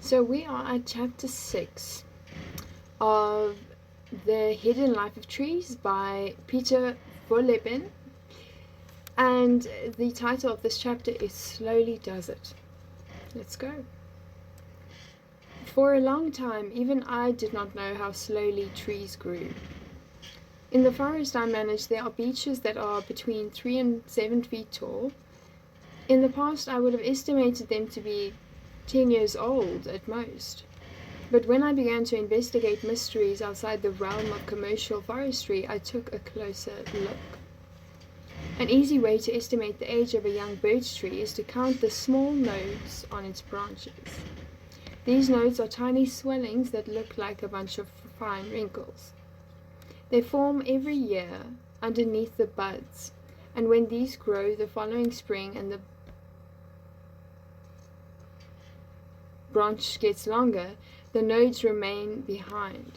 So we are at chapter 6 of The Hidden Life of Trees by Peter Voleben, and the title of this chapter is Slowly Does It. Let's go. For a long time, even I did not know how slowly trees grew. In the forest I manage, there are beeches that are between 3 and 7 feet tall. In the past, I would have estimated them to be 10 years old at most. But when I began to investigate mysteries outside the realm of commercial forestry, I took a closer look. An easy way to estimate the age of a young birch tree is to count the small nodes on its branches. These nodes are tiny swellings that look like a bunch of fine wrinkles. They form every year underneath the buds, and when these grow the following spring and the branch gets longer, the nodes remain behind.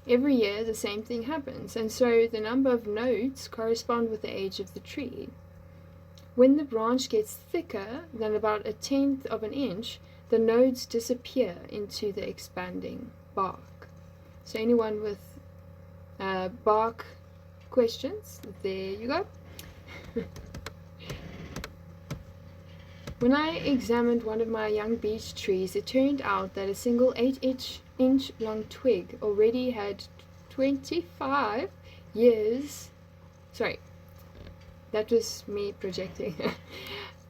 Every year the same thing happens, and so the number of nodes correspond with the age of the tree. When the branch gets thicker than about 1/10 of an inch, the nodes disappear into the expanding bark. So anyone with bark questions, there you go. When I examined one of my young beech trees, it turned out that a single 8-inch long twig already had 25 years. Sorry, that was me projecting.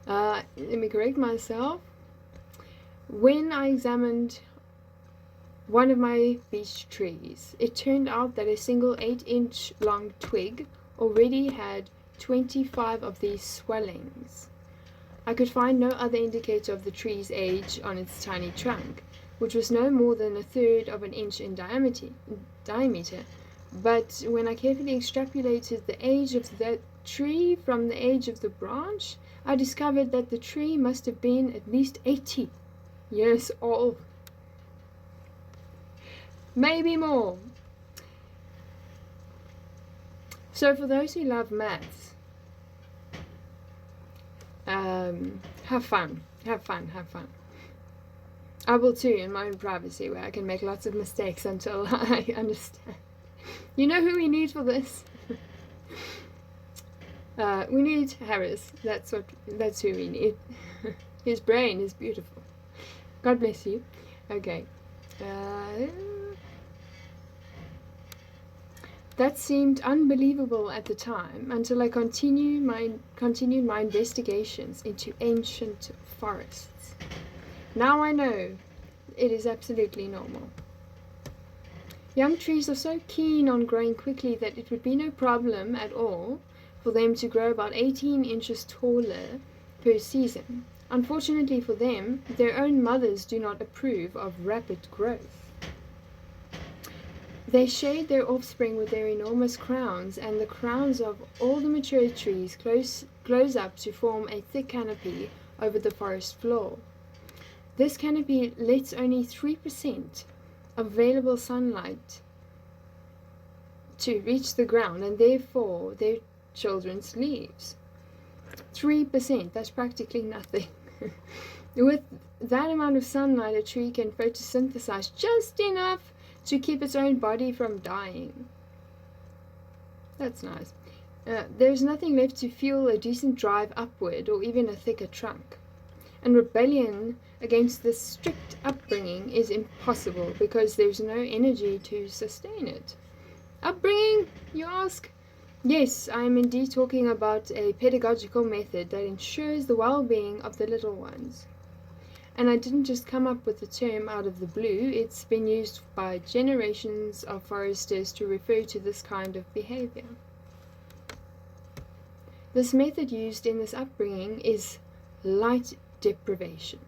Let me correct myself. When I examined one of my beech trees, it turned out that a single 8-inch long twig already had 25 of these swellings. I could find no other indicator of the tree's age on its tiny trunk, which was no more than 1/3 of an inch in diameter. But when I carefully extrapolated the age of that tree from the age of the branch, I discovered that the tree must have been at least 80 years old. Maybe more. So for those who love maths, have fun. I will too, in my own privacy, where I can make lots of mistakes until I understand. You know who we need for this? We need Harris. That's who we need. His brain is beautiful. God bless you. Okay. That seemed unbelievable at the time until I continued my investigations into ancient forests. Now I know it is absolutely normal. Young trees are so keen on growing quickly that it would be no problem at all for them to grow about 18 inches taller per season. Unfortunately for them, their own mothers do not approve of rapid growth. They shade their offspring with their enormous crowns, and the crowns of all the mature trees close up to form a thick canopy over the forest floor. This canopy lets only 3% of available sunlight to reach the ground, and therefore their children's leaves. 3%, that's practically nothing. With that amount of sunlight, a tree can photosynthesize just enough to keep its own body from dying. That's nice. There's nothing left to fuel a decent drive upward or even a thicker trunk. And rebellion against this strict upbringing is impossible because there's no energy to sustain it. Upbringing, you ask? Yes, I am indeed talking about a pedagogical method that ensures the well-being of the little ones. And I didn't just come up with the term out of the blue. It's been used by generations of foresters to refer to this kind of behavior. This method used in this upbringing is light deprivation.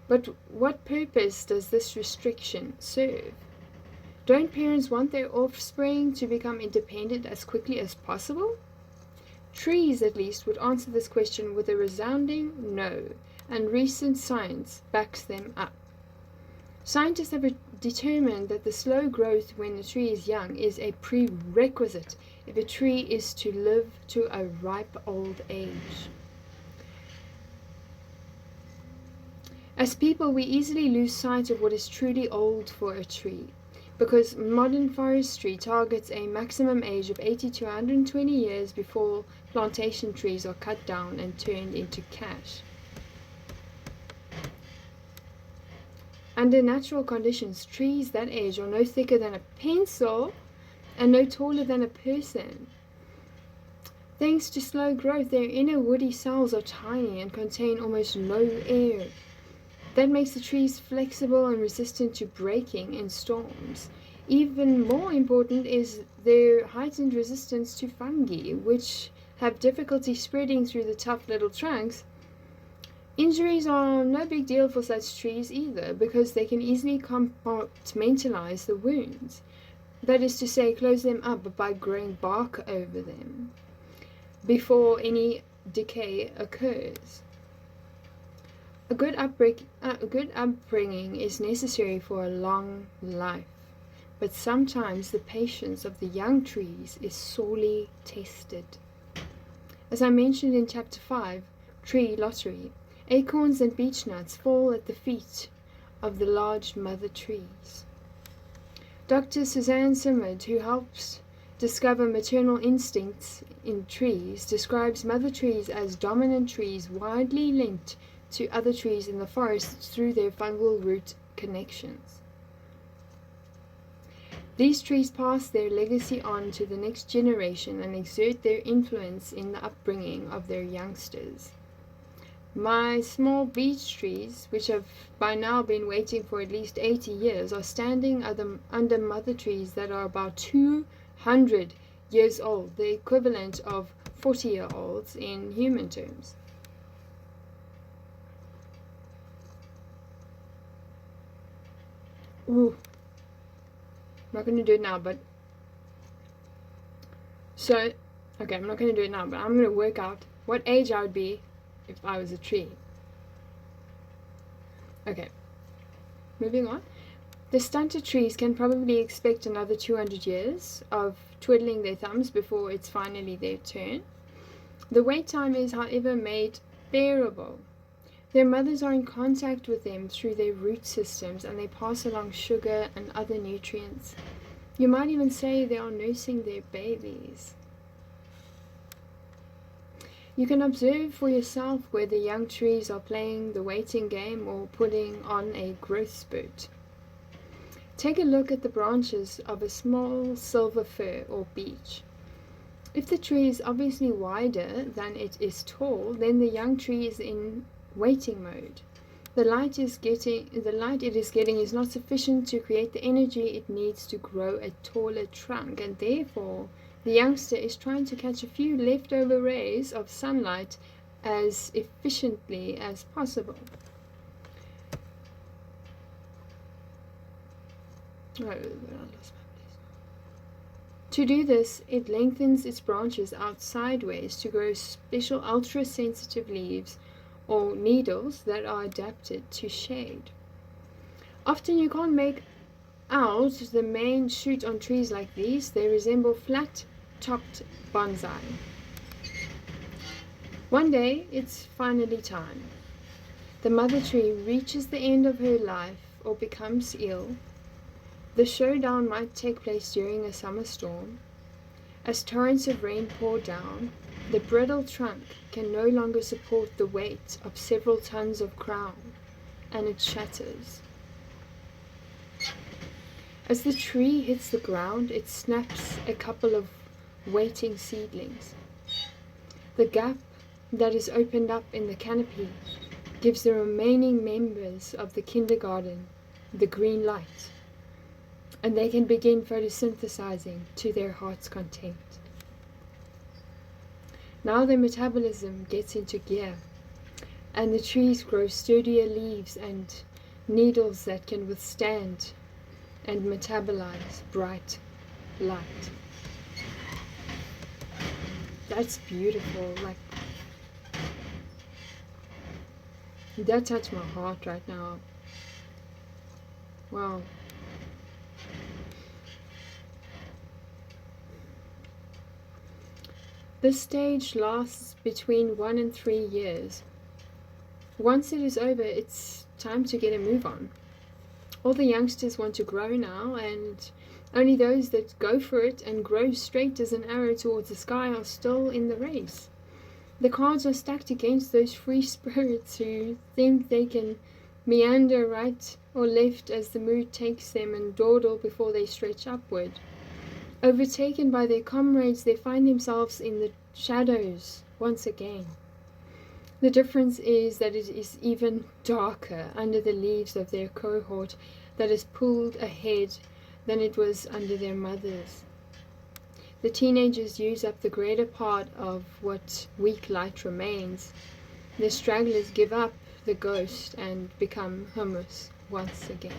But what purpose does this restriction serve? Don't parents want their offspring to become independent as quickly as possible? Trees, at least, would answer this question with a resounding no, and recent science backs them up. Scientists have determined that the slow growth when a tree is young is a prerequisite if a tree is to live to a ripe old age. As people, we easily lose sight of what is truly old for a tree, because modern forestry targets a maximum age of 80 to 120 years before plantation trees are cut down and turned into cash. Under natural conditions, trees that age are no thicker than a pencil and no taller than a person. Thanks to slow growth, their inner woody cells are tiny and contain almost no air. That makes the trees flexible and resistant to breaking in storms. Even more important is their heightened resistance to fungi, which have difficulty spreading through the tough little trunks. Injuries are no big deal for such trees either, because they can easily compartmentalize the wounds. That is to say, close them up by growing bark over them before any decay occurs. A good upbringing is necessary for a long life, but sometimes the patience of the young trees is sorely tested. As I mentioned in Chapter 5, Tree Lottery, acorns and beechnuts fall at the feet of the large mother trees. Dr. Suzanne Simard, who helps discover maternal instincts in trees, describes mother trees as dominant trees widely linked to other trees in the forest through their fungal root connections. These trees pass their legacy on to the next generation and exert their influence in the upbringing of their youngsters. My small beech trees, which have by now been waiting for at least 80 years, are standing under mother trees that are about 200 years old, the equivalent of 40-year-olds in human terms. Ooh, I'm not going to do it now, but so, okay, I'm not going to do it now, but I'm going to work out what age I would be if I was a tree. Okay, moving on. The stunted trees can probably expect another 200 years of twiddling their thumbs before it's finally their turn. The wait time is, however, made bearable. Their mothers are in contact with them through their root systems, and they pass along sugar and other nutrients. You might even say they are nursing their babies. You can observe for yourself whether young trees are playing the waiting game or putting on a growth spurt. Take a look at the branches of a small silver fir or beech. If the tree is obviously wider than it is tall, then the young tree is in waiting mode. The light it is getting is not sufficient to create the energy it needs to grow a taller trunk, and therefore the youngster is trying to catch a few leftover rays of sunlight as efficiently as possible. To do this, it lengthens its branches out sideways to grow special ultra-sensitive leaves or needles that are adapted to shade. Often you can't make out the main shoot on trees like these. They resemble flat-topped bonsai. One day, it's finally time. The mother tree reaches the end of her life or becomes ill. The showdown might take place during a summer storm. As torrents of rain pour down, the brittle trunk can no longer support the weight of several tons of crown, and it shatters. As the tree hits the ground, it snaps a couple of waiting seedlings. The gap that is opened up in the canopy gives the remaining members of the kindergarten the green light, and they can begin photosynthesizing to their heart's content. Now their metabolism gets into gear, and the trees grow sturdier leaves and needles that can withstand and metabolize bright light. That's beautiful. Like, that touched my heart right now. Wow. This stage lasts between 1 and 3 years. Once it is over, it's time to get a move on. All the youngsters want to grow now, and only those that go for it and grow straight as an arrow towards the sky are still in the race. The cards are stacked against those free spirits who think they can meander right or left as the mood takes them and dawdle before they stretch upward. Overtaken by their comrades, they find themselves in the shadows once again. The difference is that it is even darker under the leaves of their cohort that is pulled ahead than it was under their mothers. The teenagers use up the greater part of what weak light remains. The stragglers give up the ghost and become hummus once again.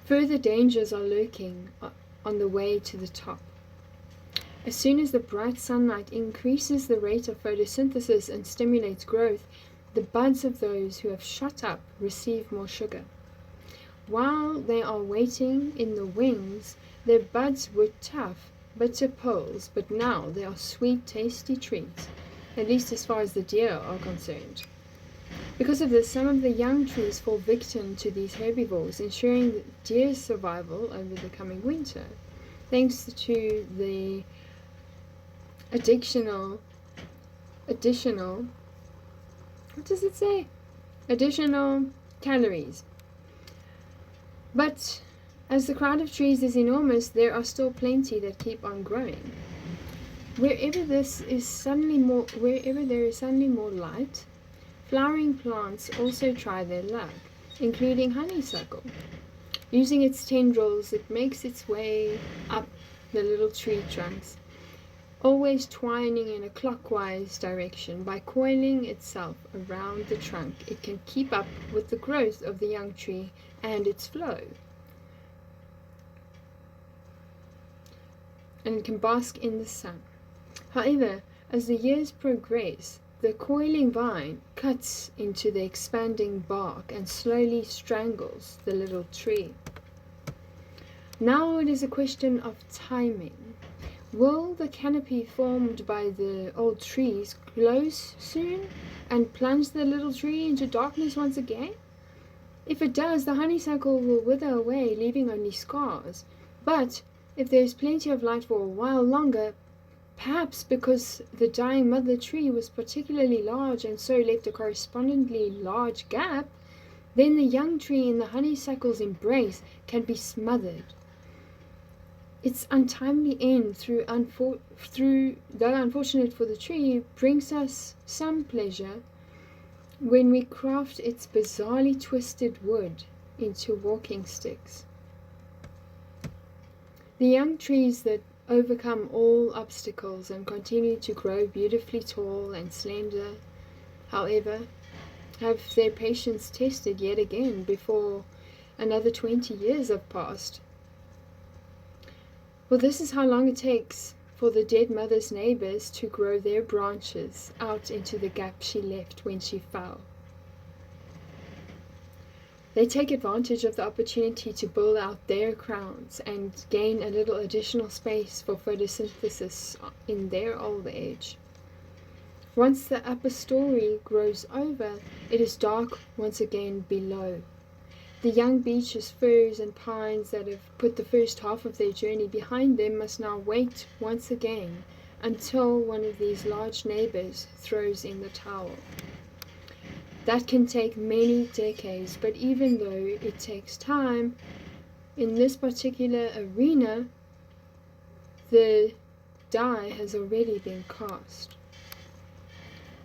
Further dangers are lurking on the way to the top. As soon as the bright sunlight increases the rate of photosynthesis and stimulates growth, the buds of those who have shot up receive more sugar. While they are waiting in the wings, their buds were tough, bitter poles, but now they are sweet, tasty treats, at least as far as the deer are concerned. Because of this, some of the young trees fall victim to these herbivores, ensuring deer's survival over the coming winter, thanks to the additional, what does it say? Additional calories. But as the crowd of trees is enormous, there are still plenty that keep on growing. Wherever there is suddenly more light, flowering plants also try their luck, including honeysuckle. Using its tendrils, it makes its way up the little tree trunks, always twining in a clockwise direction. By coiling itself around the trunk, it can keep up with the growth of the young tree and its flow. And it can bask in the sun. However, as the years progress, the coiling vine cuts into the expanding bark and slowly strangles the little tree. Now it is a question of timing. Will the canopy formed by the old trees close soon and plunge the little tree into darkness once again? If it does, the honeysuckle will wither away, leaving only scars. But if there is plenty of light for a while longer, perhaps because the dying mother tree was particularly large and so left a correspondingly large gap, then the young tree in the honeysuckle's embrace can be smothered. Its untimely end, though unfortunate for the tree, brings us some pleasure when we craft its bizarrely twisted wood into walking sticks. The young trees that overcome all obstacles and continue to grow beautifully tall and slender, however, have their patience tested yet again before another 20 years have passed. Well, this is how long it takes for the dead mother's neighbors to grow their branches out into the gap she left when she fell. They take advantage of the opportunity to build out their crowns and gain a little additional space for photosynthesis in their old age. Once the upper story grows over, it is dark once again below. The young beeches, firs, and pines that have put the first half of their journey behind them must now wait once again until one of these large neighbors throws in the towel. That can take many decades, but even though it takes time, in this particular arena, the die has already been cast.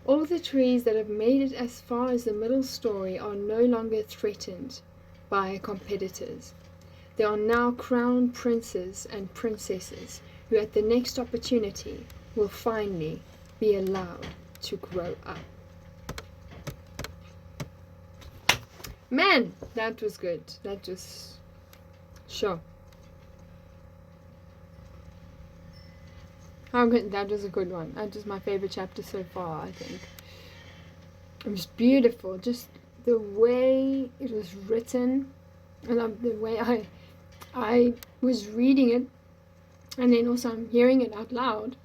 All the trees that have made it as far as the middle story are no longer threatened by competitors. They are now crowned princes and princesses who at the next opportunity will finally be allowed to grow up. Man, that was good. That was sure. How good, that was a good one. That was my favorite chapter so far, I think. It was beautiful, just the way it was written, and the way I was reading it, and then also I'm hearing it out loud.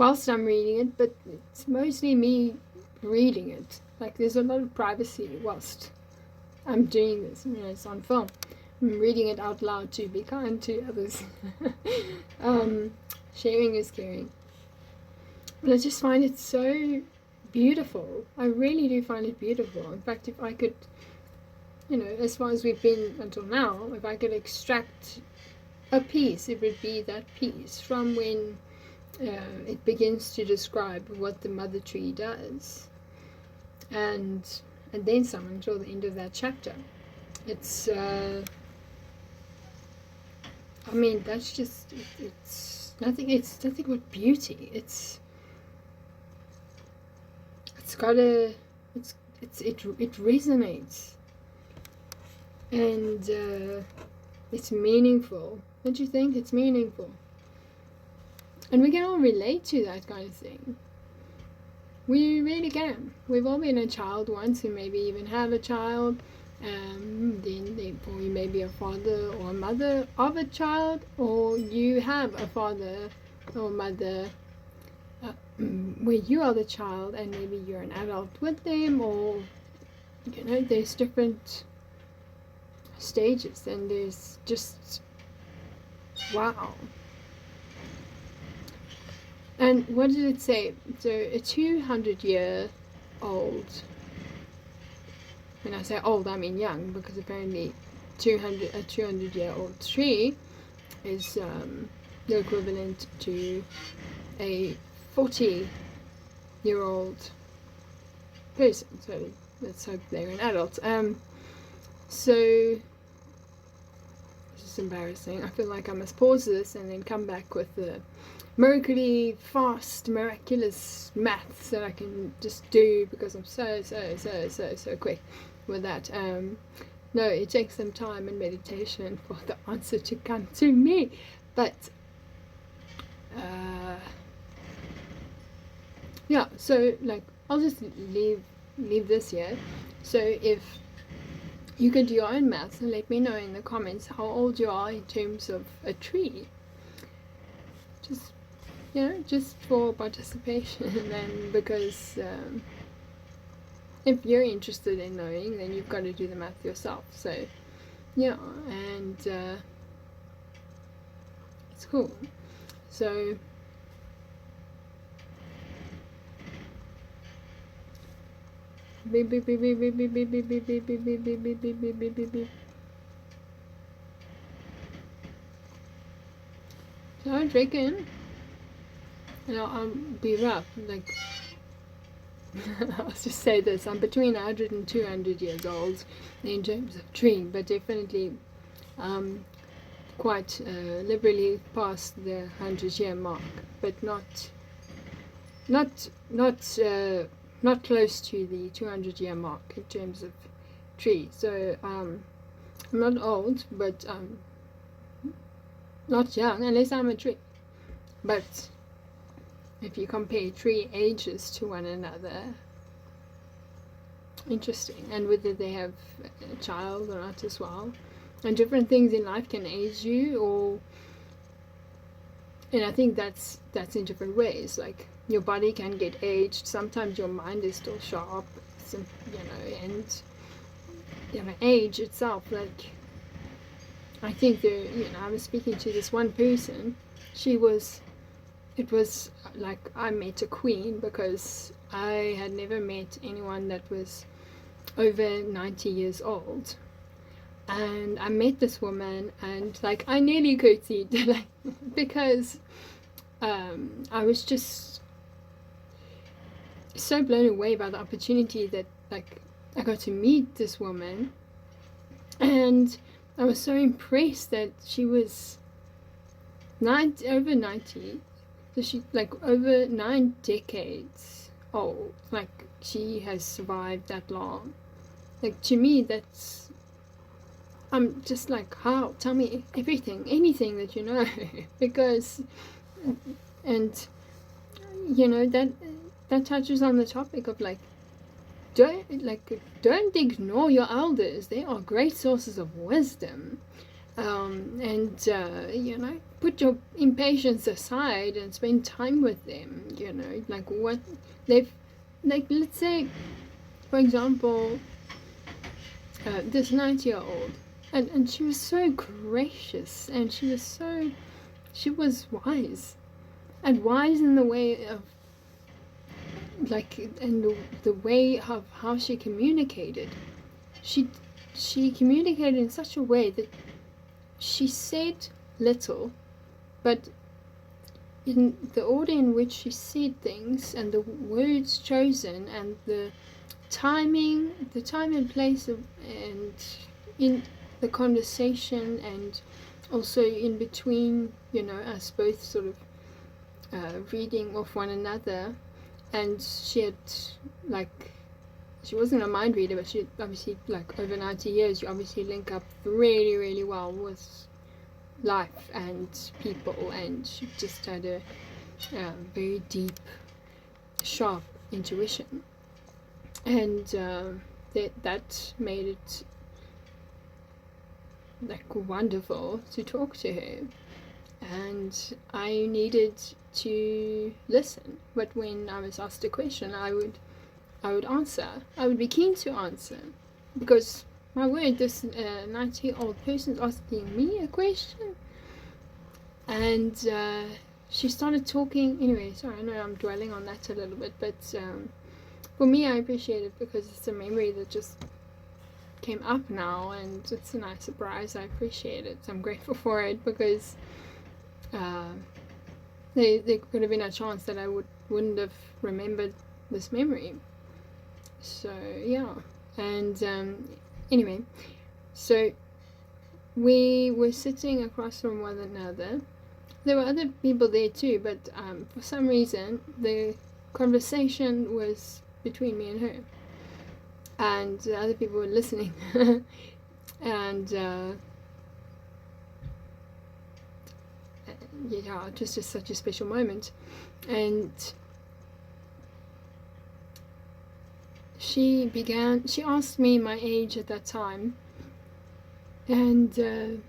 whilst I'm reading it, but it's mostly me reading it. Like, there's a lot of privacy whilst I'm doing this. You know, it's on film. I'm reading it out loud to be kind to others. Sharing is caring. But I just find it so beautiful. I really do find it beautiful. In fact, if I could, you know, as far as we've been until now, if I could extract a piece, it would be that piece from when it begins to describe what the mother tree does, and then some until the end of that chapter. It's I mean, that's just it's nothing but beauty. It resonates, and it's meaningful. Don't you think it's meaningful? And we can all relate to that kind of thing. We really can. We've all been a child once, and maybe even had a child. Or you may be a father or a mother of a child, or you have a father or mother where you are the child, and maybe you're an adult with them, or you know, there's different stages, and there's just wow. And what did it say? So a 200-year-old, when I say old, I mean young, because apparently a 200-year-old tree is the equivalent to a 40-year-old person. So let's hope they're an adult. So this is embarrassing. I feel like I must pause this and then come back with the miraculous maths that I can just do, because I'm so quick with that. No, it takes some time and meditation for the answer to come to me. But yeah, so like I'll just leave this here. So if you could do your own maths and let me know in the comments how old you are in terms of a tree. Just, you know, just for participation. And because if you're interested in knowing, then you've got to do the math yourself. So yeah, and it's cool. So beep beep beep beep beep beep beep beep beep beep beep beep beep beep beep beep beep beep beep. So I reckon, and I'll be rough, like I'll just say this, I'm between 100 and 200 years old in terms of tree, but definitely quite liberally past the 100-year mark, but not close to the 200-year mark in terms of tree. So I'm not old, but not young, unless I'm a tree. But if you compare tree ages to one another, interesting. And whether they have a child or not as well. And different things in life can age you, and I think that's in different ways. Like your body can get aged. Sometimes your mind is still sharp, you know, and you know, age itself, like I think I was speaking to this one person. It was like I met a queen, because I had never met anyone that was over 90 years old. And I met this woman, and like I nearly curtsied, like, because I was just so blown away by the opportunity that like I got to meet this woman, and I was so impressed that she was over 90, so she like over 9 decades old. Like she has survived that long. Like to me, I'm just like, how? Tell me everything, anything that you know, because, and you know that touches on the topic of like, don't ignore your elders. They are great sources of wisdom. and you know, put your impatience aside and spend time with them. You know, like what they've, like, let's say, for example, this 90-year-old, and she was so gracious, and she was wise, and wise in the way of, like, in the way of how she communicated. She communicated in such a way that she said little, but in the order in which she said things, and the words chosen, and the time and place of, and in the conversation, and also in between, you know, us both sort of reading off one another. And she had, like, she wasn't a mind reader, but she obviously, like, over 90 years, you obviously link up really, really well with life and people, and she just had a very deep, sharp intuition, and that made it, like, wonderful to talk to her. And I needed to listen, but when I was asked a question, I would answer. I would be keen to answer, because, my word, this 90-year-old person is asking me a question. And she started talking. Anyway, sorry, I know I'm dwelling on that a little bit, but for me, I appreciate it because it's a memory that just came up now, and it's a nice surprise. I appreciate it. I'm grateful for it, because there could have been a chance that I wouldn't have remembered this memory. So yeah, and anyway, so we were sitting across from one another. There were other people there too, but for some reason the conversation was between me and her, and the other people were listening. And yeah, it was just such a special moment. And she asked me my age at that time, and I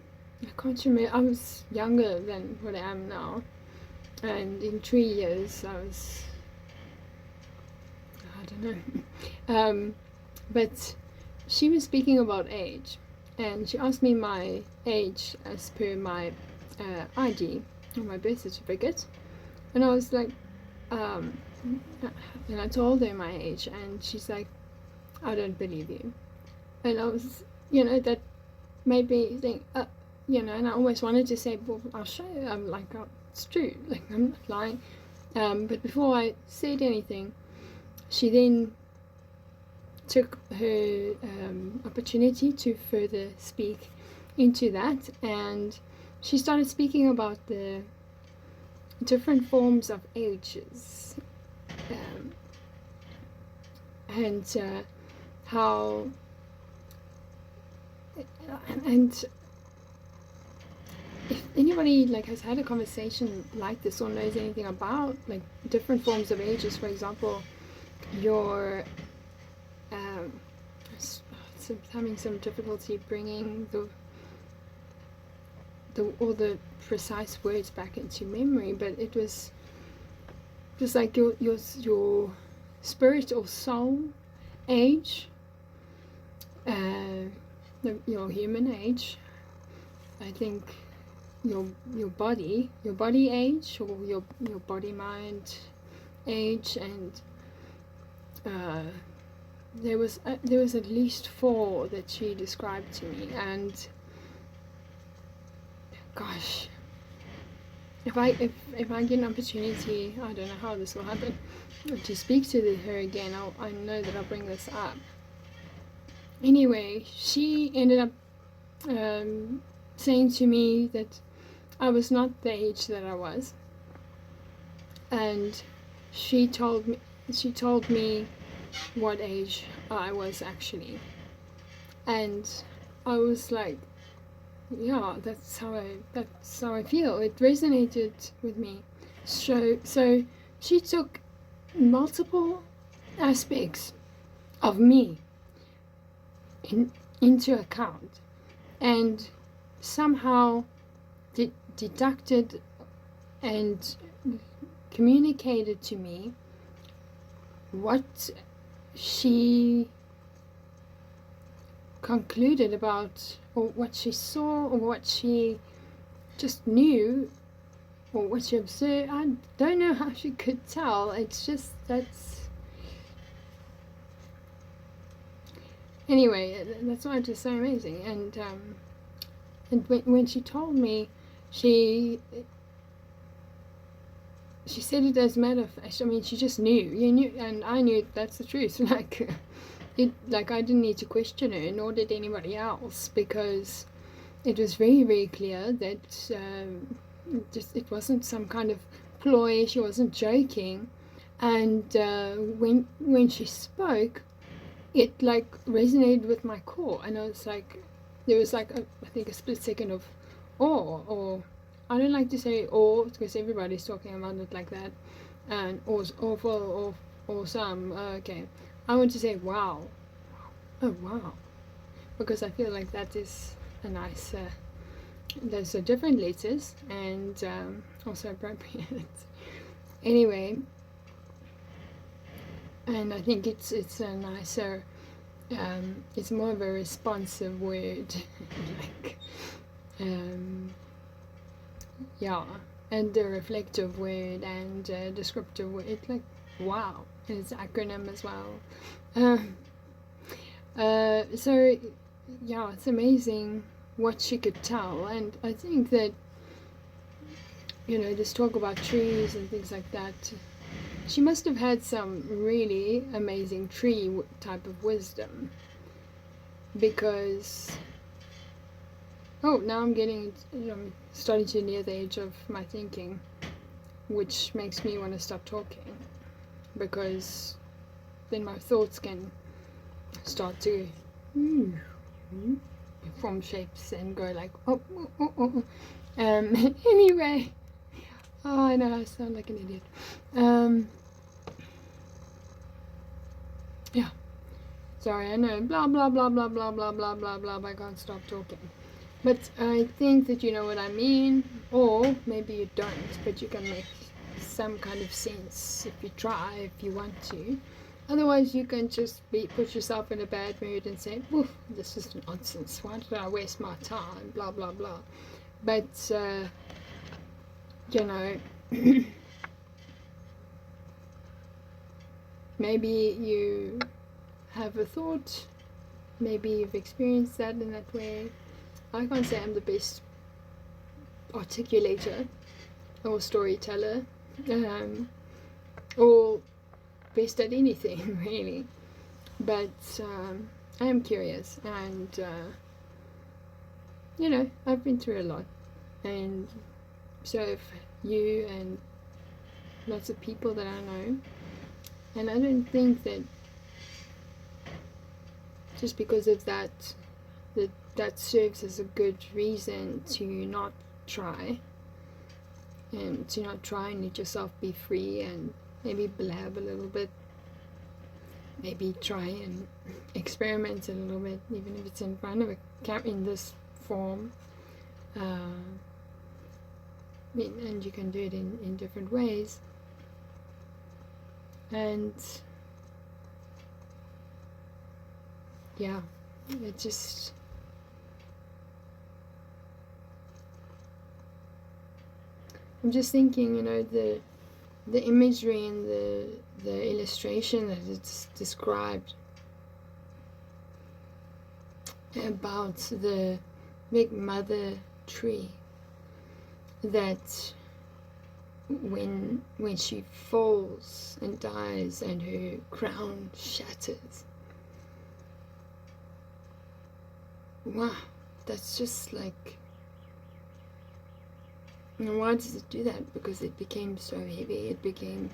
can't remember, I was younger than what I am now, and in 3 years I was, I don't know, but she was speaking about age, and she asked me my age as per my ID, or my birth certificate, and I was like, and I told her my age, and she's like, I don't believe you. And I was, you know, that made me think, you know, and I always wanted to say, well, I'll show you. I'm like, oh, it's true, like, I'm not lying. But before I said anything, she then took her opportunity to further speak into that, and she started speaking about the different forms of ages, and how, and if anybody, like, has had a conversation like this or knows anything about, like, different forms of ages, for example, your having some difficulty bringing all the precise words back into memory, but it was just like your spirit or soul age, your human age, I think, your body age, or your body mind age, and there was at least 4 that she described to me. And gosh, if I get an opportunity, I don't know how this will happen, to speak to her again, I know that I'll bring this up. Anyway, she ended up saying to me that I was not the age that I was, and she told me what age I was actually, and I was like, yeah, that's how I feel. It resonated with me. So she took multiple aspects of me into account, and somehow deducted and communicated to me what she concluded about, or what she saw, or what she just knew, or what she observed. I don't know how she could tell. It's just, that's, anyway, that's why it's just so amazing. And when she told me, she said it as a matter of fact. I mean, she just knew. You knew, and I knew that's the truth. Like I didn't need to question her, nor did anybody else, because it was very, very clear that it wasn't some kind of ploy. She wasn't joking. And when she spoke, it like resonated with my core, and I was like, there was like I think a split second of awe, or I don't like to say awe because everybody's talking about it like that, and awful or awesome. Okay, I want to say wow. Oh wow, because I feel like that is a nice. Those are different letters and also appropriate. Anyway, and I think it's a nicer. It's more of a responsive word, like, yeah, and a reflective word and a descriptive word. It's like wow, and it's an acronym as well. So yeah, it's amazing what she could tell, and I think that, you know, this talk about trees and things like that, she must have had some really amazing tree type of wisdom, because now I'm starting to near the edge of my thinking, which makes me want to stop talking, because then my thoughts can start to form shapes and go like anyway, I know I sound like an idiot. Yeah, sorry, I know, blah blah blah blah blah blah blah blah blah, I can't stop talking, but I think that you know what I mean, or maybe you don't, but you can make some kind of sense if you try, if you want to. Otherwise, you can just put yourself in a bad mood and say, "Oof, this is nonsense. Why did I waste my time?" Blah blah blah. But you know, maybe you have a thought. Maybe you've experienced that in that way. I can't say I'm the best articulator or storyteller, or best at anything really, but I am curious, and you know, I've been through a lot, and so have you and lots of people that I know, and I don't think that just because of that serves as a good reason to not try, and to not try and let yourself be free and maybe blab a little bit, maybe try and experiment a little bit, even if it's in front of a camera in this form. And you can do it in different ways. And yeah, it just, I'm just thinking, you know, the imagery and the illustration that it's described about the big mother tree, that when she falls and dies and her crown shatters, wow, that's just like, and why does it do that? Because it became so heavy, it became,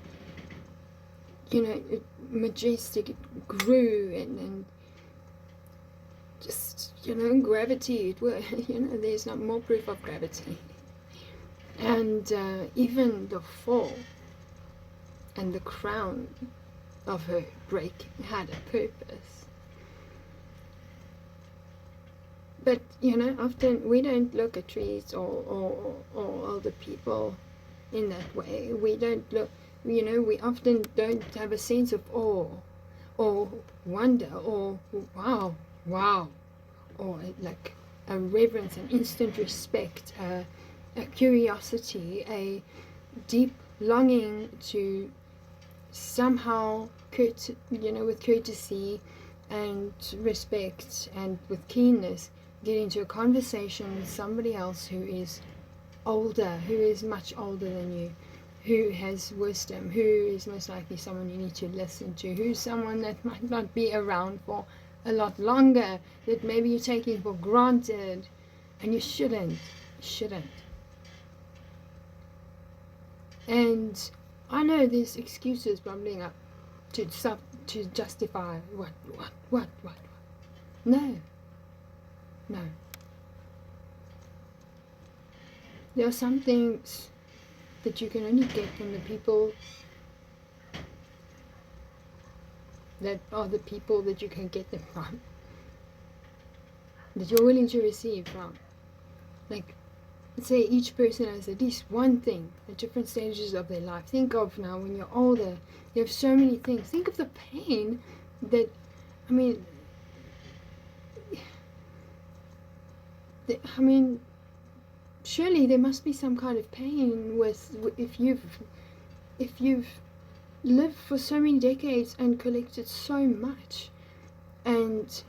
you know, majestic, it grew, and just, you know, gravity, it were, you know, there's not more proof of gravity. And even the fall and the crown of her breaking had a purpose. But often we don't look at trees or other people in that way. We don't look, we often don't have a sense of awe or wonder or wow, or like a reverence, an instant respect, a curiosity, a deep longing to somehow, with courtesy and respect and with keenness, get into a conversation with somebody else who is older, who is much older than you, who has wisdom, who is most likely someone you need to listen to, who's someone that might not be around for a lot longer, that maybe you're taking for granted, and you shouldn't. And I know there's excuses bubbling up to justify what. No. There are some things that you can only get from the people that are the people that you can get them from, that you're willing to receive from. Like, let's say each person has at least one thing at different stages of their life. Think of now when you're older, you have so many things. Think of the pain that, surely there must be some kind of pain with if you've lived for so many decades and collected so much, and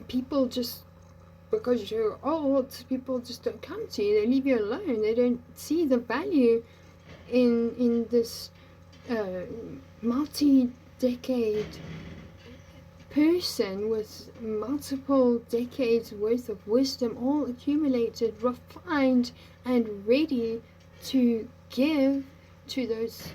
people just, because you're old, people just don't come to you. They leave you alone. They don't see the value in this multi-decade person with multiple decades worth of wisdom, all accumulated, refined, and ready to give to those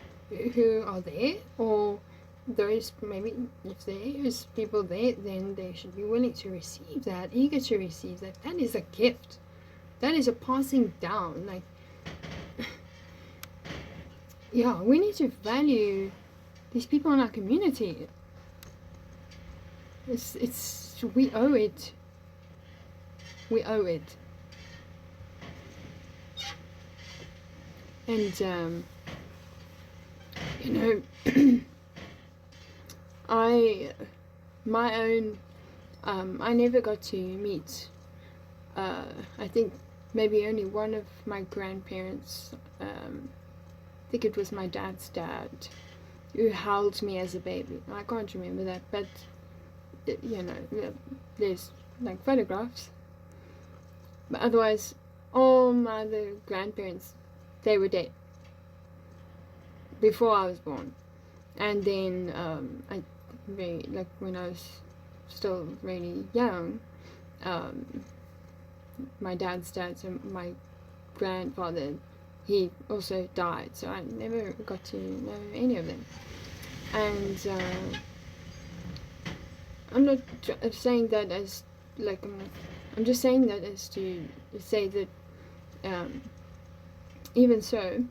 who are there, or those, maybe if there is people there, then they should be willing to receive that, eager to receive that. That is a gift. That is a passing down. Like, yeah, we need to value these people in our community. We owe it. And I never got to meet, I think maybe only one of my grandparents. I think it was my dad's dad, who held me as a baby. I can't remember that, but there's like photographs. But otherwise, all my other grandparents, they were dead before I was born. And then when I was still really young, my dad's dad, so my grandfather, he also died, so I never got to know any of them. And I'm not saying that as like I'm just saying that as to say that even so,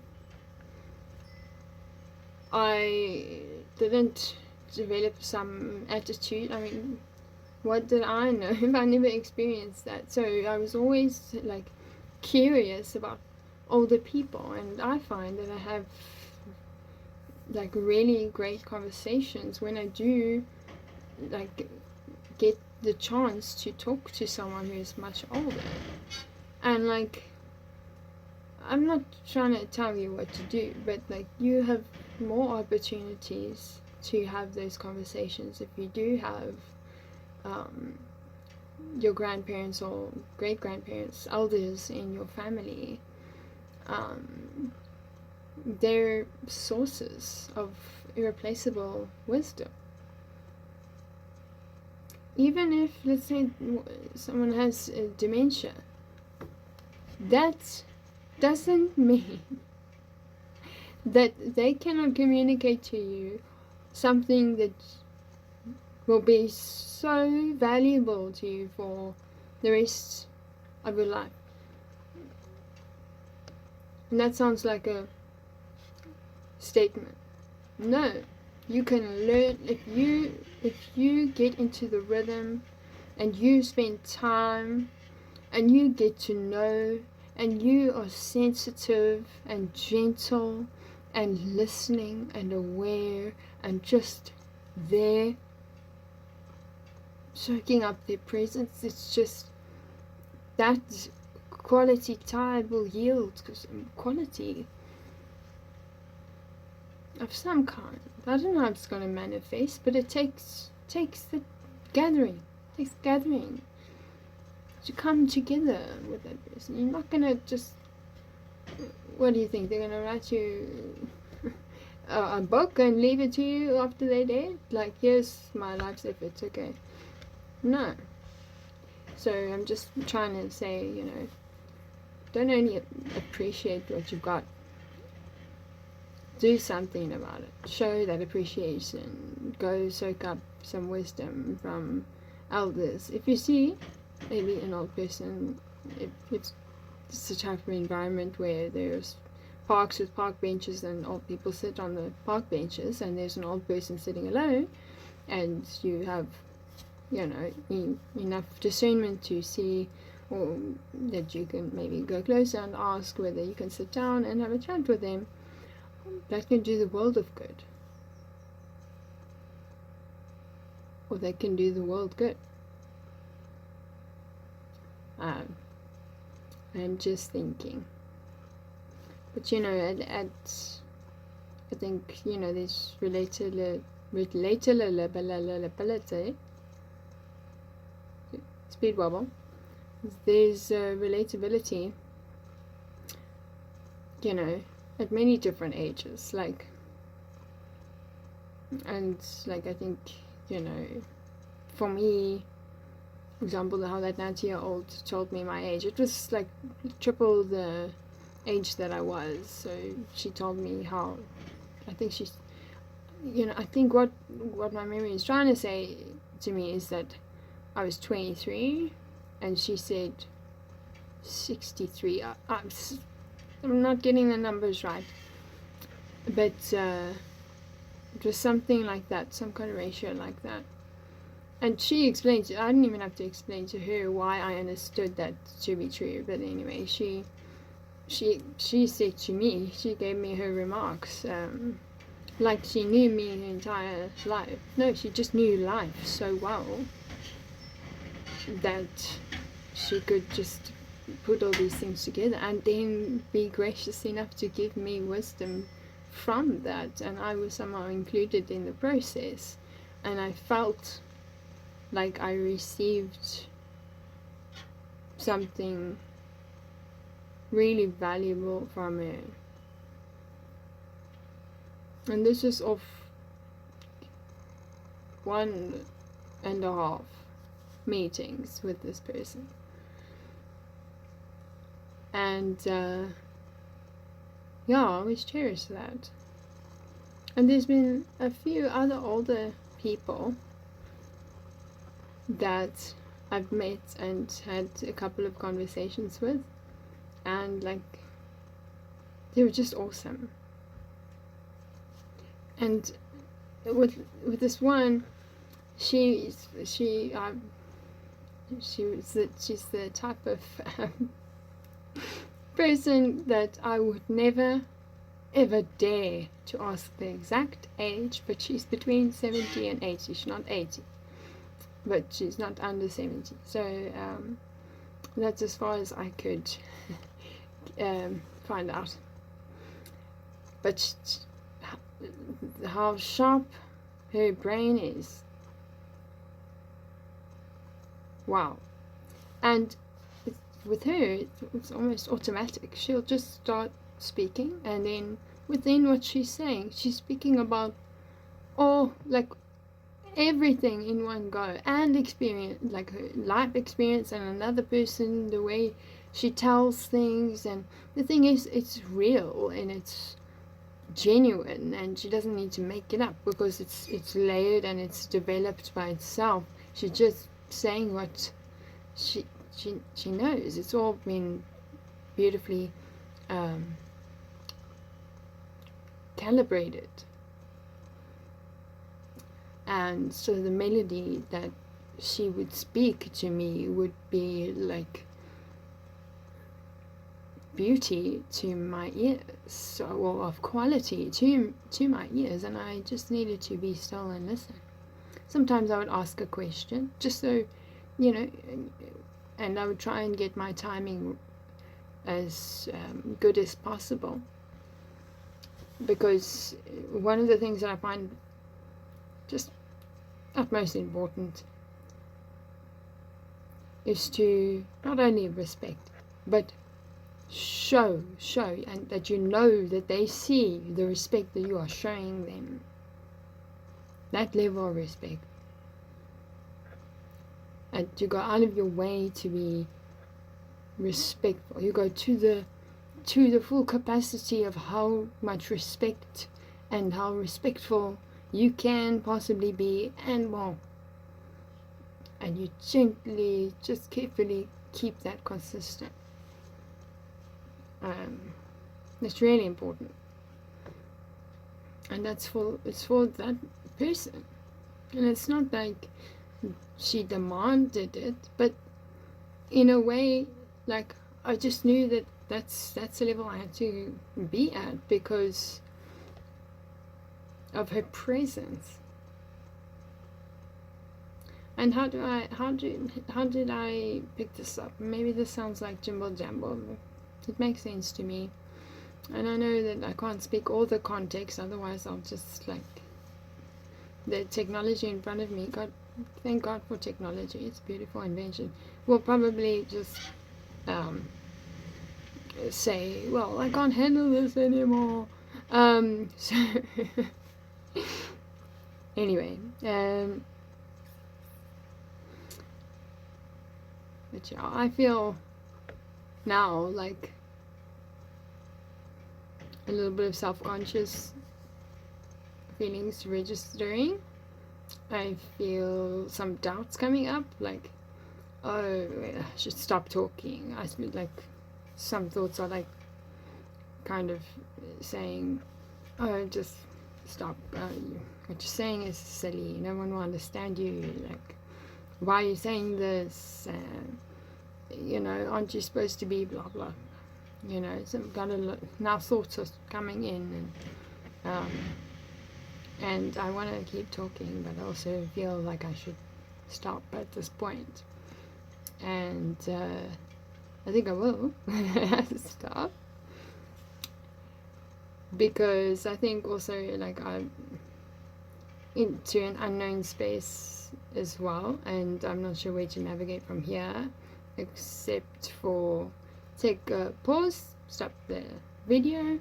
I didn't develop some attitude. What did I know if I never experienced that? So I was always like curious about older people, and I find that I have like really great conversations when I do like get the chance to talk to someone who is much older. And like, I'm not trying to tell you what to do, but like, you have more opportunities to have those conversations if you do have your grandparents or great grandparents, elders in your family. They're sources of irreplaceable wisdom. Even if, let's say, someone has dementia, that doesn't mean that they cannot communicate to you something that will be so valuable to you for the rest of your life. And that sounds like a statement. No, you can learn if you get into the rhythm, and you spend time and you get to know, and you are sensitive and gentle and listening and aware and just there, soaking up their presence. It's just that quality time will yield quality of some kind. I don't know how it's going to manifest, but it takes the gathering. It takes gathering to come together with that person. You're not going to just, what do you think? They're going to write you a book and leave it to you after they're dead? Like, here's my life's efforts, okay. No. So I'm just trying to say, you know, don't only appreciate what you've got, do something about it. Show that appreciation. Go soak up some wisdom from elders. If you see maybe an old person, if it's a type of environment where there's parks with park benches and old people sit on the park benches, and there's an old person sitting alone, and you have, you know, enough discernment to see, or that you can maybe go closer and ask whether you can sit down and have a chat with them, that can do the world of good. Or that can do the world good. I'm just thinking. But you know, I think, you know, there's relatability, speed wobble. There's relatability, you know, at many different ages, like, and like, I think, you know, for me, for example, how that 90-year-old told me my age, it was like triple the age that I was. So she told me how, I think she's, you know, I think what my memory is trying to say to me is that I was 23 and she said 63. I'm not getting the numbers right, but it was something like that, some kind of ratio like that. And she explained, I didn't even have to explain to her why I understood that to be true, but anyway, she said to me, she gave me her remarks, like she knew me her entire life. No, she just knew life so well that she could just put all these things together and then be gracious enough to give me wisdom from that, and I was somehow included in the process, and I felt like I received something really valuable from her. And this is of 1.5 meetings with this person. And yeah, I always cherish that. And there's been a few other older people that I've met and had a couple of conversations with, and like, they were just awesome. And with this one, she's the type of person that I would never ever dare to ask the exact age, but she's between 70 and 80. She's not 80, but she's not under 70. So that's as far as I could find out. But how sharp her brain is. Wow. And with her, it's almost automatic. She'll just start speaking, and then within what she's saying, she's speaking about all, like, everything in one go, and experience, like her life experience, and another person, the way she tells things. And the thing is, it's real and it's genuine, and she doesn't need to make it up because it's layered and it's developed by itself. She's just saying what she knows. It's all been beautifully calibrated. And so the melody that she would speak to me would be like beauty to my ears, or of quality to my ears, and I just needed to be still and listen. Sometimes I would ask a question, just so, you know, and I would try and get my timing as good as possible, because one of the things that I find just utmost important is to not only respect, but show, and that you know that they see the respect that you are showing them. That level of respect. And to go out of your way to be respectful. You go to the full capacity of how much respect and how respectful you can possibly be, and more. And you gently, just carefully keep that consistent. It's really important, and it's for that person. And it's not like she demanded it, but in a way, like, I just knew that that's the level I had to be at because of her presence. And how did I pick this up? Maybe this sounds like jimble jamble. It makes sense to me, and I know that I can't speak all the context, otherwise I'll just, like, the technology in front of me, God, thank God for technology, it's a beautiful invention, will probably just say, well, I can't handle this anymore. So anyway, but yeah, I feel now like a little bit of self-conscious feelings registering. I feel some doubts coming up, like, oh, I should stop talking. I feel like some thoughts are like kind of saying, oh, just stop, what you're saying is silly, no one will understand you, like, why are you saying this, you know, aren't you supposed to be blah blah, you know, some kind of now thoughts are coming in, and I want to keep talking, but I also feel like I should stop at this point, and I think I will stop, because I think also, like, I'm into an unknown space as well, and I'm not sure where to navigate from here, except for take a pause, stop the video,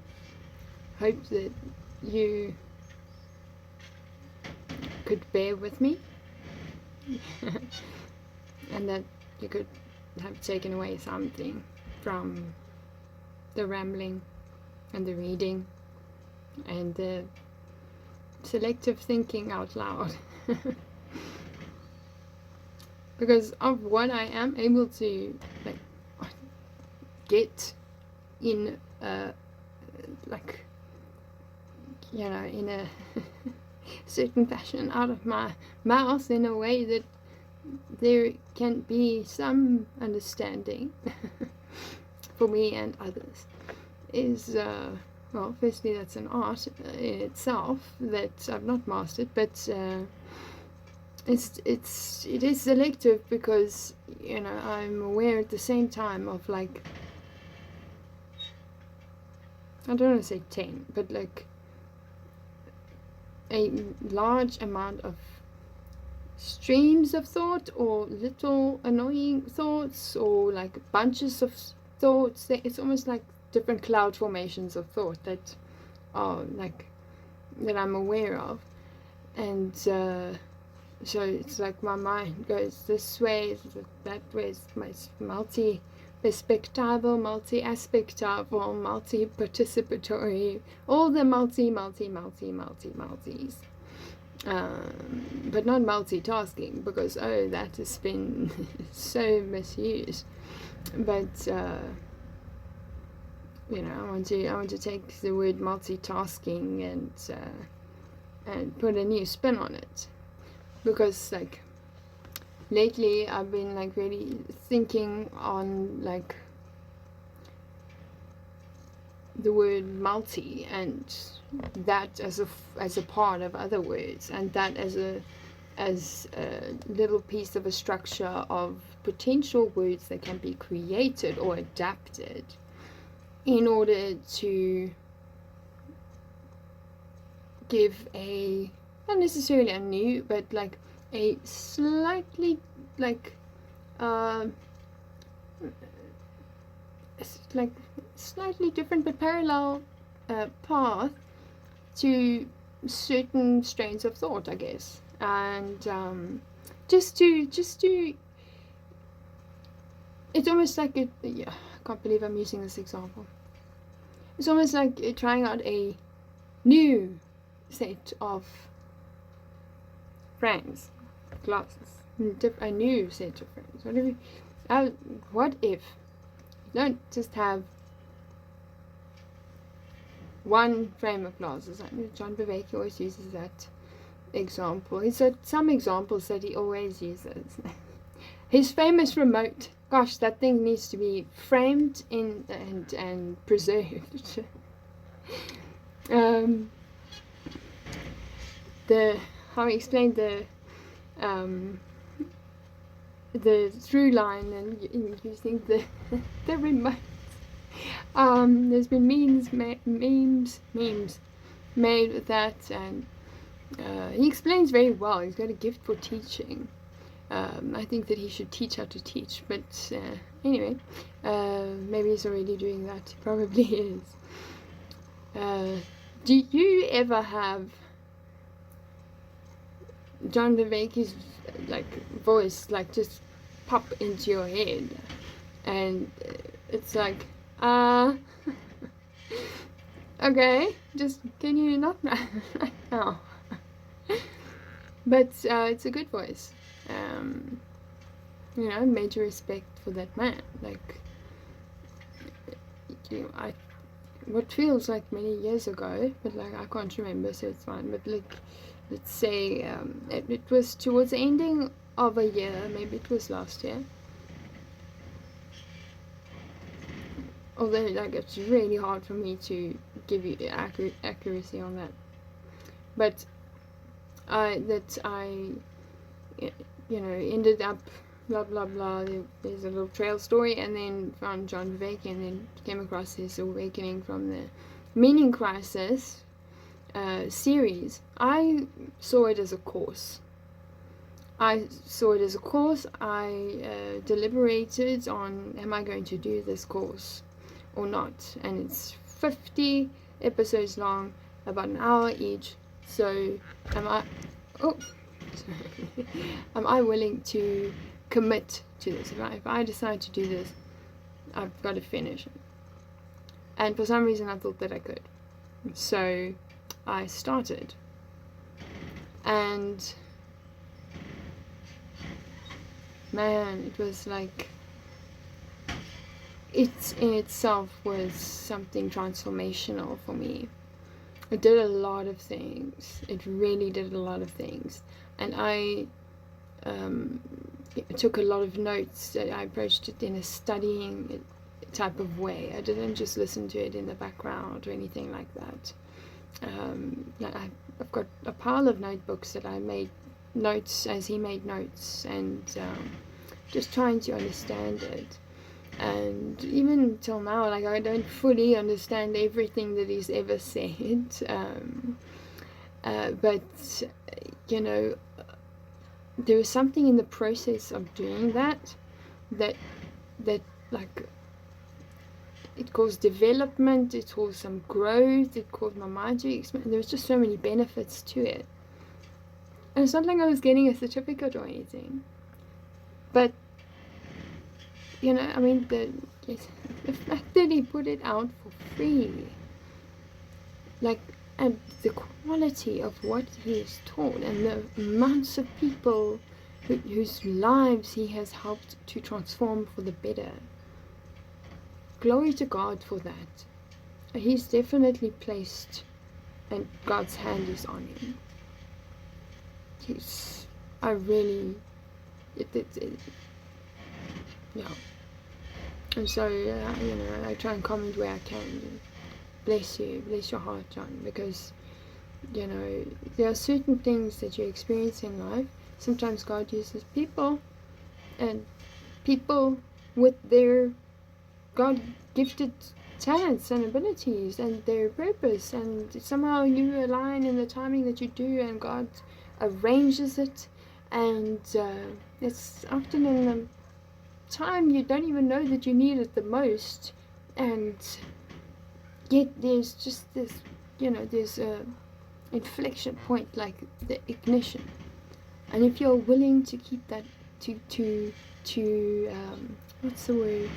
hope that you could bear with me and that you could have taken away something from the rambling and the reading and the selective thinking out loud. Because of what I am able to, like, get in like, you know, in a certain fashion out of my mouth, in a way that there can be some understanding for me and others, is well, firstly, that's an art in itself that I've not mastered, but it is selective, because, you know, I'm aware at the same time of, like, I don't want to say 10, but like a large amount of streams of thought, or little annoying thoughts, or like bunches of thoughts. It's almost like different cloud formations of thought that are like, that I'm aware of, and so it's like my mind goes this way, that way, it's my multi-perspectival, multi-aspectival, multi-participatory, all the multis, but not multitasking, because that has been so misused. But you know, I want to take the word multitasking and put a new spin on it, because, like, lately I've been like really thinking on like the word multi, and that as a part of other words, and that as a little piece of a structure of potential words that can be created or adapted in order to give a, not necessarily a new, but like a slightly like like slightly different but parallel path to certain strains of thought, I guess. And just to it's almost like it, yeah, I can't believe I'm using this example. It's almost like trying out a new set of friends, classes, a new set of friends. What if you don't just have one frame of glasses? John Beveke always uses that example. He's got some examples that he always uses. His famous remote. Gosh, that thing needs to be framed in and preserved. How he explained the through line and using the remote. There's been memes made with that, and he explains very well. He's got a gift for teaching. I think that he should teach how to teach, but anyway, maybe he's already doing that. He probably is. Do you ever have John Beveke's like voice like just pop into your head, and it's like, okay, just can you not right now? But it's a good voice. Major respect for that man. Like, what feels like many years ago, but like I can't remember, so it's fine. But like, let's say it was towards the ending of a year, maybe it was last year. Although like it's really hard for me to give you accuracy on that, but I ended up blah blah blah. There's a little trail story, and then found John Beveke, and then came across his awakening from the meaning crisis series. I saw it as a course. I deliberated on, am I going to do this course or not? And it's 50 episodes long, about an hour each. So am I willing to commit to this? If I decide to do this, I've got to finish it. And for some reason I thought that I could. So I started. And man, it was like, it in itself was something transformational for me. It did a lot of things. It really did a lot of things. And I took a lot of notes. I approached it in a studying type of way. I didn't just listen to it in the background or anything like that. I've got a pile of notebooks that I made notes as he made notes, and just trying to understand it. And even till now, like, I don't fully understand everything that he's ever said, but there was something in the process of doing that like, it caused development, it caused some growth, it caused my mind to expand. There was just so many benefits to it. And it's not like I was getting a certificate or anything, but the fact that he put it out for free, like, and the quality of what he has taught, and the amounts of people whose lives he has helped to transform for the better. Glory to God for that. He's definitely placed, and God's hand is on him. I really yeah. And so, I try and comment where I can. Bless you, bless your heart, John, because, there are certain things that you experience in life. Sometimes God uses people, and people with their God gifted talents and abilities and their purpose, and somehow you align in the timing that you do, and God arranges it, and it's often in the time you don't even know that you need it the most, and yet there's just this, there's a inflection point, like the ignition, and if you're willing to keep that, to what's the word,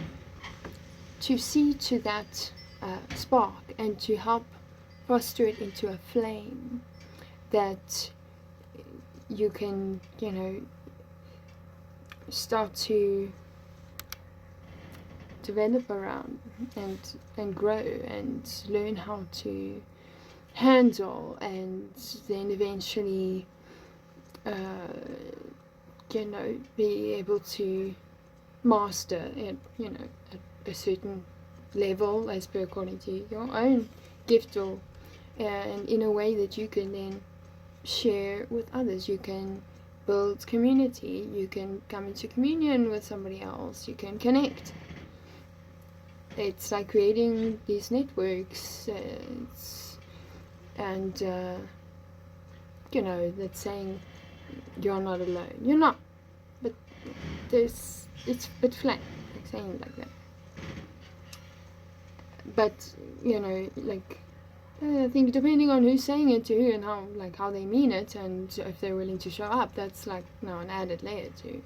to see to that spark, and to help foster it into a flame that you can, start to develop around, and grow and learn how to handle, and then eventually be able to master it, at a certain level, as per according to your own gift, or and in a way that you can then share with others. You can build community, you can come into communion with somebody else, you can connect. It's like creating these networks, that's saying you're not alone. You're not, but it's a bit flat, like saying it like that. But I think depending on who's saying it to who, and how they mean it, and if they're willing to show up, that's like an added layer to.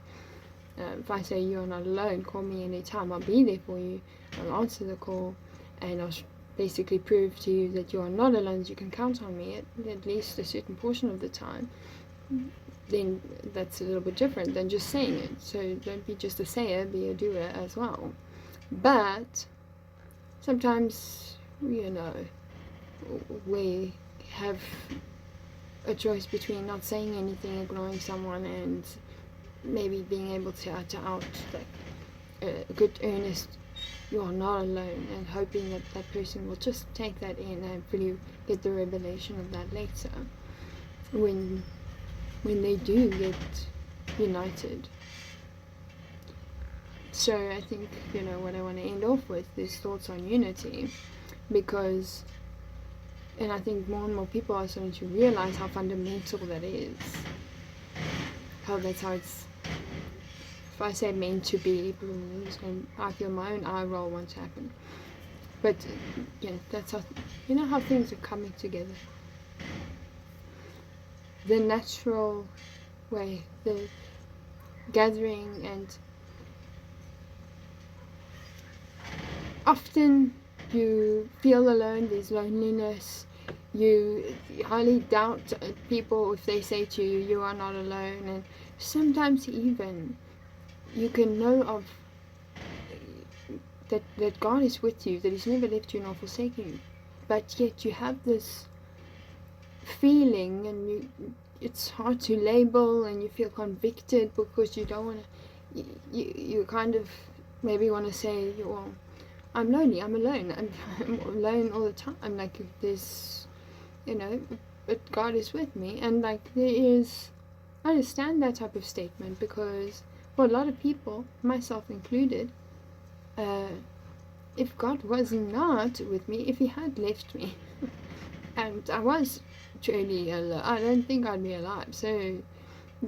If I say you're not alone, call me anytime, I'll be there for you, I'll answer the call, and I'll basically prove to you that you're not alone, that you can count on me at least a certain portion of the time. Then that's a little bit different than just saying it. So don't be just a sayer, be a doer as well. But sometimes, we have a choice between not saying anything, ignoring someone, and maybe being able to utter out like a good earnest "you are not alone," and hoping that that person will just take that in and hopefully get the revelation of that later when they do get united. So I think, what I want to end off with is thoughts on unity, because, and I think more and more people are starting to realize how fundamental that is. That's how it's, if I say meant to be, I feel my own eye roll won't happen. But, that's how, how things are coming together. The natural way, the gathering, and often you feel alone, there's loneliness, you highly doubt people if they say to you, you are not alone, and sometimes even you can know of that God is with you, that He's never left you nor forsaken you, but yet you have this feeling, and it's hard to label, and you feel convicted because you don't want to, you kind of maybe want to say, well, I'm lonely, I'm alone, I'm alone all the time, like there's, but God is with me, and like there is, I understand that type of statement, because for a lot of people, myself included, if God was not with me, if He had left me, and I was truly alone, I don't think I'd be alive. So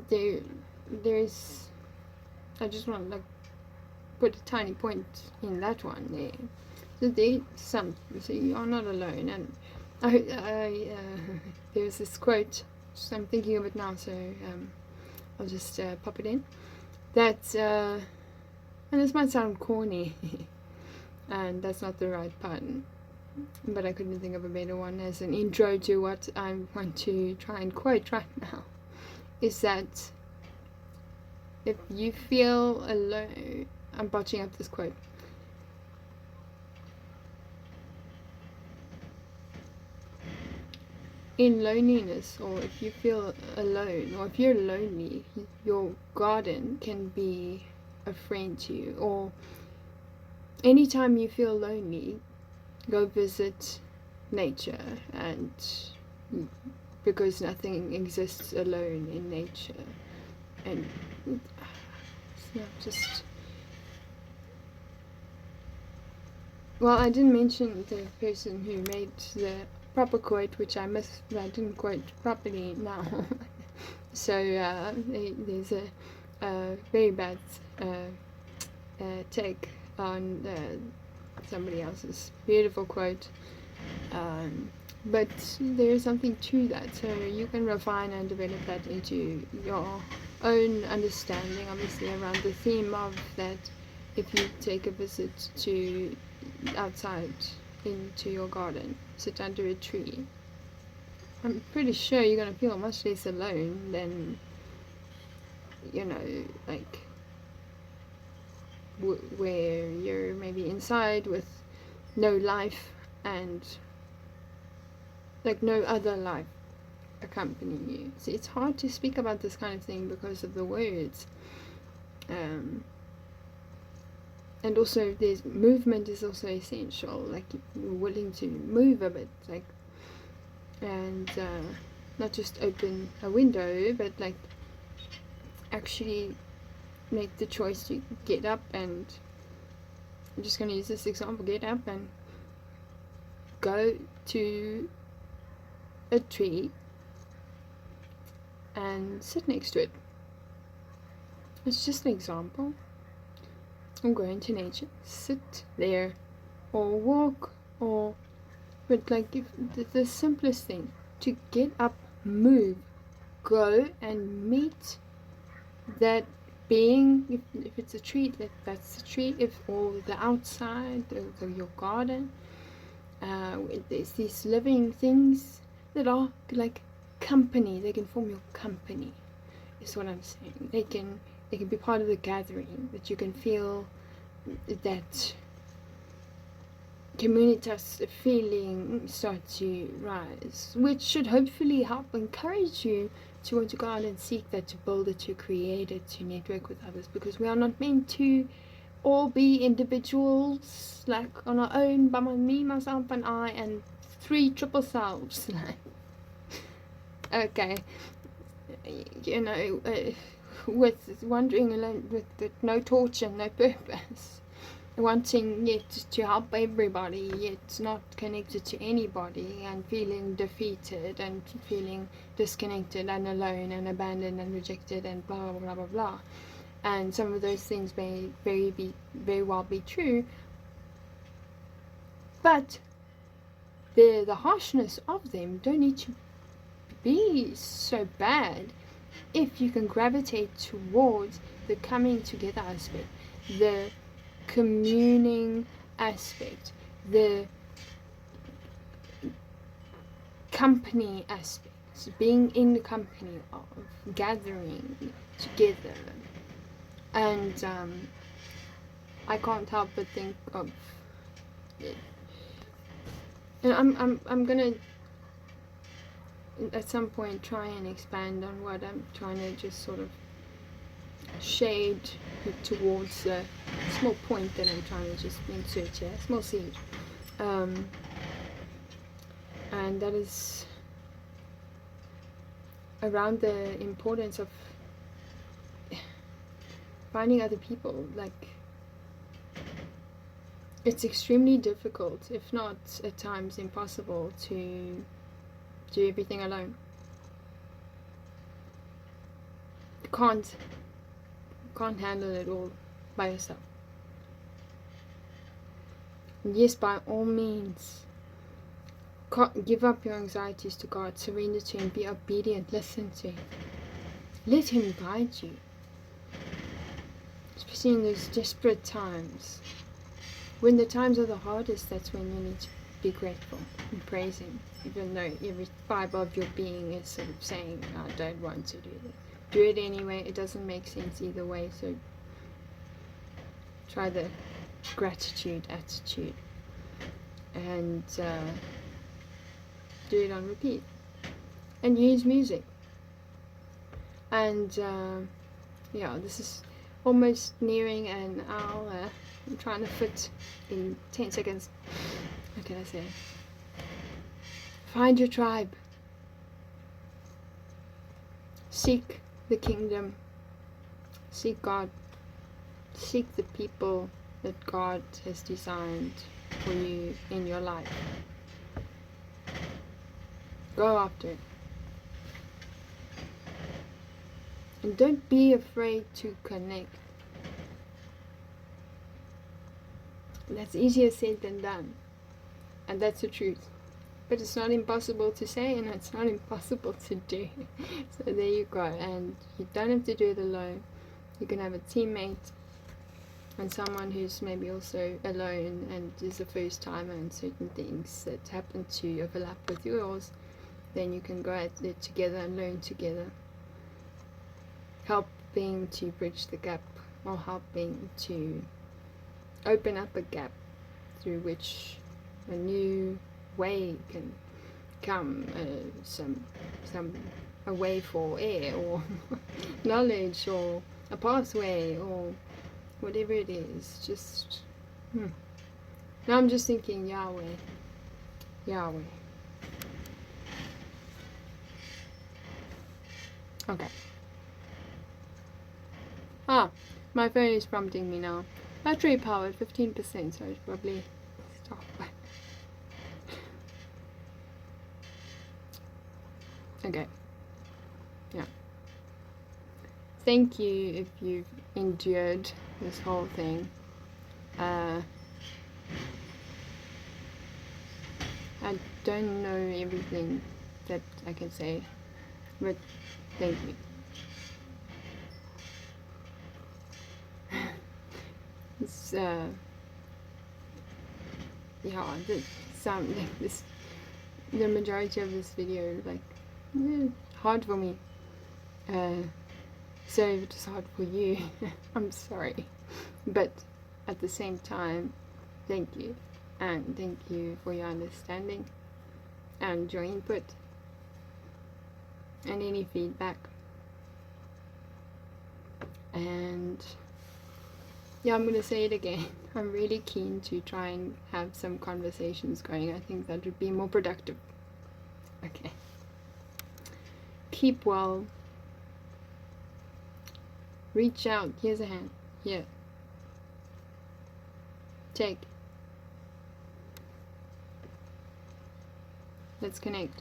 there's, I just want to put a tiny point in that one there. So so you are not alone, and there's this quote, so I'm thinking of it now, so I'll just pop it in. That, and this might sound corny, and that's not the right pun, but I couldn't think of a better one as an intro to what I want to try and quote right now, is that if you feel alone, I'm botching up this quote, in loneliness, or if you feel alone, or if you're lonely, your garden can be a friend to you. Or anytime you feel lonely, go visit nature, and because nothing exists alone in nature. And it's not just, well, I didn't mention the person who made the proper quote, which I didn't quote properly now. So there's a very bad take on somebody else's beautiful quote, but there is something to that, so you can refine and develop that into your own understanding, obviously, around the theme of that. If you take a visit to outside into your garden, sit under a tree, I'm pretty sure you're going to feel much less alone than, like where you're maybe inside with no life, and like no other life accompanying you. So it's hard to speak about this kind of thing because of the words. And also there's movement is also essential, like you're willing to move a bit, like, and not just open a window, but like actually make the choice to get up. And I'm just going to use this example, get up and go to a tree and sit next to it. It's just an example. Or go into nature, sit there, or walk, but like if the simplest thing, to get up, move, go and meet that being. If it's a tree, that's the tree. Or the outside, your garden, there's these living things that are like company. They can form your company, is what I'm saying. They can be part of the gathering, that you can feel that communitas feeling start to rise, which should hopefully help encourage you to want to go out and seek that, to build it, to create it, to network with others, because we are not meant to all be individuals, like on our own, by me, myself, and I, and 3 triple selves. Okay, with wandering alone, with no torch and no purpose, wanting yet to help everybody, yet not connected to anybody, and feeling defeated and feeling disconnected and alone and abandoned and rejected and blah blah blah blah blah. And some of those things may very well be true, but the harshness of them don't need to be so bad if you can gravitate towards the coming together aspect, the communing aspect, the company aspect, being in the company of, gathering together. And I can't help but think of it. And I'm gonna at some point try and expand on what I'm trying to just sort of shade towards the small point that I'm trying to just insert here, small seed, and that is around the importance of finding other people. Like, it's extremely difficult, if not at times impossible, to do everything alone. You can't handle it all by yourself. And yes, by all means, give up your anxieties to God, surrender to Him, be obedient, listen to Him, let Him guide you, especially in those desperate times. When the times are the hardest, that's when you need to be grateful and praise Him, even though every fiber of your being is sort of saying, I don't want to do that. Do it anyway. It doesn't make sense either way, so try the gratitude attitude and do it on repeat. and use music. And yeah, this is almost nearing an hour. I'm trying to fit in 10 seconds. What can I say? Find your tribe. Seek the kingdom. Seek God. Seek the people that God has designed for you in your life. Go after it. And don't be afraid to connect. That's easier said than done. And that's the truth. But it's not impossible to say, and it's not impossible to do. So there you go. And you don't have to do it alone. You can have a teammate and someone who's maybe also alone and is a first timer and certain things that happen to overlap with yours. Then you can go at it together and learn together. Helping to bridge the gap, or helping to open up a gap through which a new way can come, a way for air, or knowledge, or a pathway, or whatever it is. Just now I'm just thinking Yahweh. Okay. My phone is prompting me now. Battery powered 15%, so I should probably stop. Okay. Yeah. Thank you if you've endured this whole thing. I don't know everything that I can say, but thank you. It's the majority of this video hard for me. So if it is hard for you, I'm sorry. But at the same time, thank you. And thank you for your understanding and your input and any feedback. And yeah, I'm going to say it again. I'm really keen to try and have some conversations going. I think that would be more productive. Okay. Keep well. Reach out. Here's a hand. Here. Take. Let's connect.